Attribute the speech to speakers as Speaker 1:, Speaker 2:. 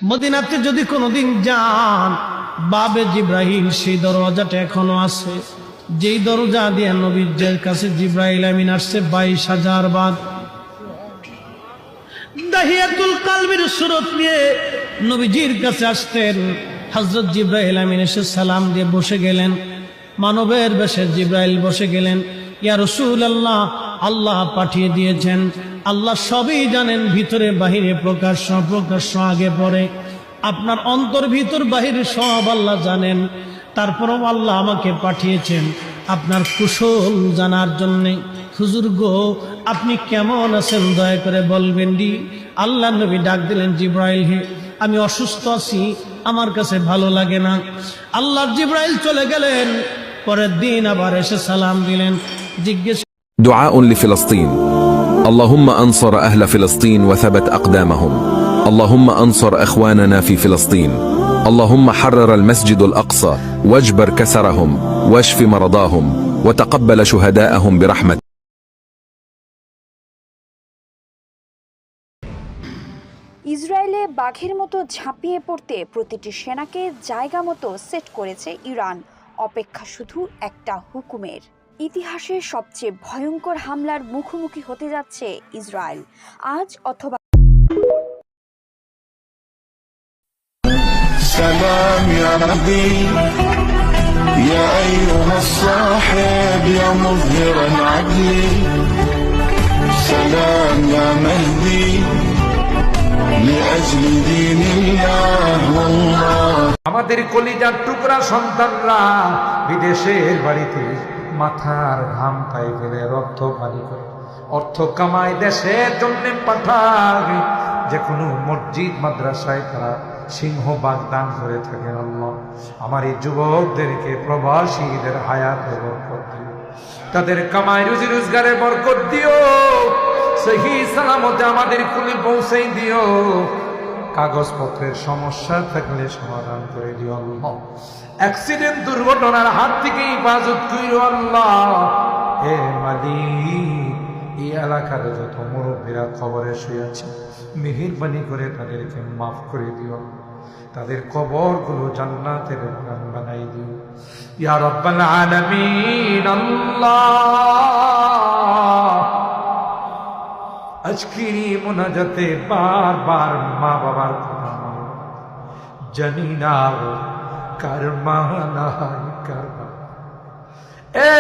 Speaker 1: মদিনাতে যদি কোনোদিন যান, বাবে জিব্রাইল সেই দরওয়াজাটা এখনো আছে, যেই দরজা দিয়ে নবীর কাছে জিব্রাইল আমিন আসছে 22,000 বার। দাহিয়াতুল কালবির সুরত নিয়ে নবীজির কাছে আসতেন। হযরত জিব্রাইল আমিন এসে সালাম দিয়ে বসে গেলেন। মানবের বেশে জিব্রাইল বসে গেলেন। ইয়া রাসূলুল্লাহ, আল্লাহ পাঠিয়ে দিয়েছেন, আল্লাহ সবই জানেন, ভিতরে বাহিরে প্রকাশ্য অপ্রকাশ্য আগে পরে, আপনার অন্তর ভিতর বাহিরে সব আল্লাহ জানেন। তারপরও আল্লাহ আমাকে পাঠিয়েছেন আপনার কুশল জানার জন্যে। হুজুর গো, আপনি কেমন আছেন দয়া করে বলবেন দি। আল্লাহ নবী ডাক দিলেন, জিব্রাইল হে, আমি অসুস্থ আছি, আমার কাছে ভালো লাগে না। আল্লাহর জিব্রাইল চলে গেলেন। পরের দিন আবার এসে সালাম দিলেন, জিজ্ঞেস
Speaker 2: دعاء لفلسطين. اللهم أنصر أهل فلسطين وثبت أقدامهم. اللهم أنصر أخواننا في فلسطين. اللهم حرر المسجد الأقصى واجبر كسرهم واشف مرضاهم وتقبل شهداءهم برحمتك.
Speaker 3: ইসরায়েলে বাঘের মতো ঝাঁপিয়ে পড়তে প্রতিটি সেনাকে জায়গা মতো সেট করেছে ইরান। অপেক্ষা শুধু একটা হুকুমের। ইতিহাসের সবচেয়ে ভয়ঙ্কর হামলার মুখোমুখি হতে যাচ্ছে ইসরায়েল আজ অথবা।
Speaker 4: سلام يا نبي يا أيها الصاحب يا مظهر العدل سلام يا مهدي لأجل دين الله والله
Speaker 5: আমাদের কলিজার টুকরা সন্তানরা বিদেশের বাড়িতে মাথার ঘাম পায়ে ফেলে রক্ত পানি করে অর্থ কামায় দেশের জন্য পাঠায়। যে কোনো মসজিদ মাদ্রাসায় তারা সিংহভাগ দান করে থাকেন। আল্লাহ আমার এই যুবকদেরকে প্রবাসীদের হায়াতে বরকত দিও, তাদের কামাই রুজি রোজগারে বরকত দিও, সহি সালামতে আমাদের কুলে পৌঁছে দিও। কাগজপত্রের সমস্যা থাকলে সমাধান করে দিও আল্লাহ। অ্যাক্সিডেন্ট দুর্ঘটনার হাত থেকে হেফাজত করিও আল্লাহ। হে মালিক, এই এলাকার যত মুরব্বীরা কবরে শুয়ে আছে, মেহেরবানি করে তাদেরকে মাফ করে দিও, তাদের কবরগুলো জান্নাতের বাগান বানাই দিও ইয়া রাব্বাল আলামিন। আল্লাহ আজকের মোনাজাতে বারবার মা বাবার কথা মনে পড়ে। জানি না কার মা নাই কার বাবা। এ